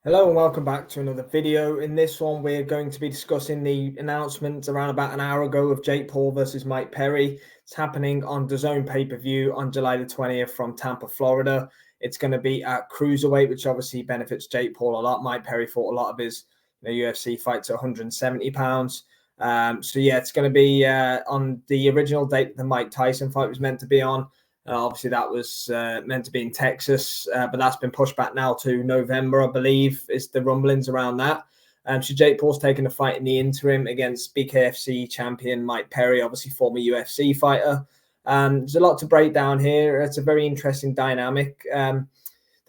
Hello and welcome back to another video. In this one, we're going to be discussing the announcement around about an hour ago of Jake Paul versus Mike Perry. It's happening on DAZN pay-per-view on July the 20th from Tampa, Florida. It's going to be at Cruiserweight, which obviously benefits Jake Paul a lot. Mike Perry fought a lot of his UFC fights at 170 pounds. It's going to be on the original date the Mike Tyson fight was meant to be on. Obviously, that was meant to be in Texas, but that's been pushed back now to November, I believe, is the rumblings around that. So Jake Paul's taking a fight in the interim against BKFC champion Mike Perry, obviously former UFC fighter. There's a lot to break down here. It's a very interesting dynamic. The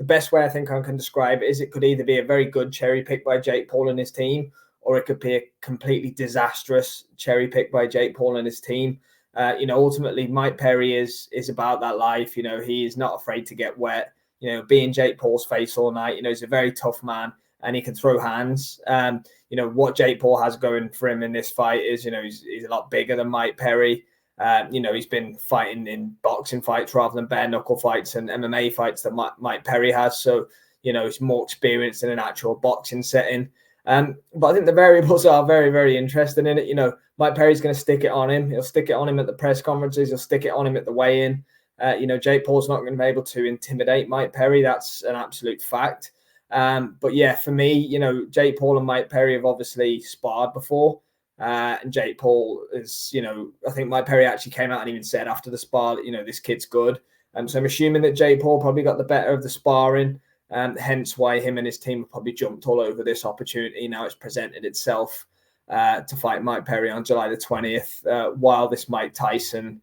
best way I think I can describe it is it could either be a very good cherry pick by Jake Paul and his team, or it could be a completely disastrous cherry pick by Jake Paul and his team. Ultimately, Mike Perry is about that life. He is not afraid to get wet. Being Jake Paul's face all night. He's a very tough man and he can throw hands. What Jake Paul has going for him in this fight is, he's a lot bigger than Mike Perry. He's been fighting in boxing fights rather than bare knuckle fights and MMA fights that Mike Perry has. So, he's more experienced in an actual boxing setting. But I think the variables are very, very interesting in it. Mike Perry's going to stick it on him. He'll stick it on him at the press conferences. He'll stick it on him at the weigh-in. Jake Paul's not going to be able to intimidate Mike Perry. That's an absolute fact. For me, Jake Paul and Mike Perry have obviously sparred before. And Jake Paul is, I think Mike Perry actually came out and even said after the spar that, this kid's good. So I'm assuming that Jake Paul probably got the better of the sparring. Hence why him and his team have probably jumped all over this opportunity. Now it's presented itself to fight Mike Perry on July the 20th, while this Mike Tyson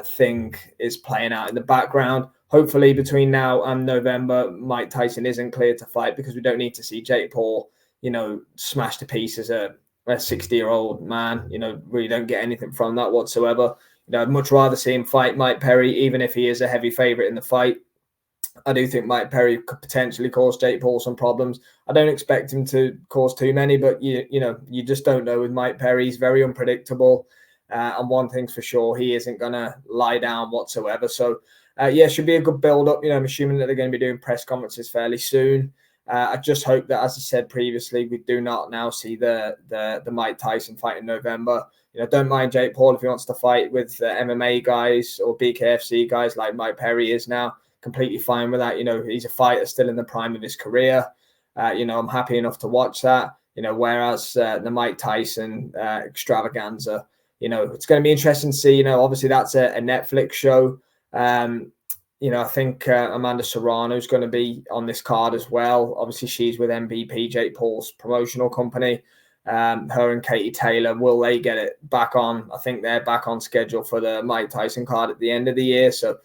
thing is playing out in the background. Hopefully between now and November, Mike Tyson isn't cleared to fight, because we don't need to see Jake Paul, smash to pieces a 60-year-old man. Really don't get anything from that whatsoever. I'd much rather see him fight Mike Perry, even if he is a heavy favorite in the fight. I do think Mike Perry could potentially cause Jake Paul some problems. I don't expect him to cause too many, but you just don't know with Mike Perry. He's very unpredictable. And one thing's for sure, he isn't going to lie down whatsoever. So, should be a good build-up. I'm assuming that they're going to be doing press conferences fairly soon. I just hope that, as I said previously, we do not now see the Mike Tyson fight in November. Don't mind Jake Paul if he wants to fight with MMA guys or BKFC guys like Mike Perry is now. Completely fine with that. He's a fighter still in the prime of his career. I'm happy enough to watch that. Whereas the Mike Tyson extravaganza, it's going to be interesting to see. Obviously that's a Netflix show. I think Amanda Serrano is going to be on this card as well. Obviously she's with MVP, Jake Paul's promotional company. Her and Katie Taylor, will they get it back on? I think they're back on schedule for the Mike Tyson card at the end of the year. So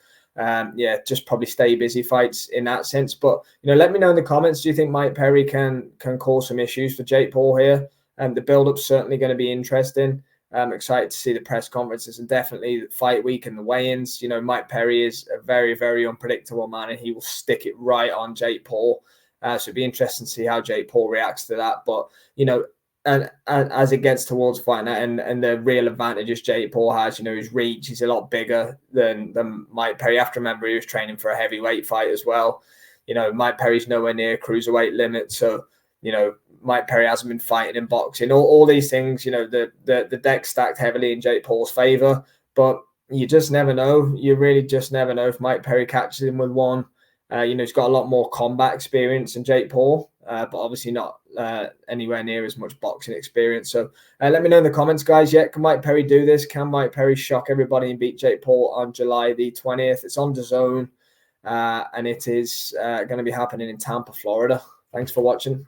just probably stay busy fights in that sense. But let me know in the comments, do you think Mike Perry can cause some issues for Jake Paul here? The build-up's certainly going to be interesting. I'm excited to see the press conferences and definitely fight week and the weigh-ins. Mike Perry is a very, very unpredictable man, and he will stick it right on Jake Paul. So it'd be interesting to see how Jake Paul reacts to that. But and as it gets towards fighting that, and the real advantages Jake Paul has, his reach, he's a lot bigger than Mike Perry. You have to remember he was training for a heavyweight fight as well. Mike Perry's nowhere near cruiserweight limit. So, Mike Perry hasn't been fighting in boxing. All these things, the deck stacked heavily in Jake Paul's favor. But you just never know. You really just never know if Mike Perry catches him with one. He's got a lot more combat experience than Jake Paul, but obviously not anywhere near as much boxing experience. So let me know in the comments, guys. Can Mike Perry do this? Can Mike Perry shock everybody and beat Jake Paul on July the 20th? It's on DAZN, and it is going to be happening in Tampa, Florida. Thanks for watching.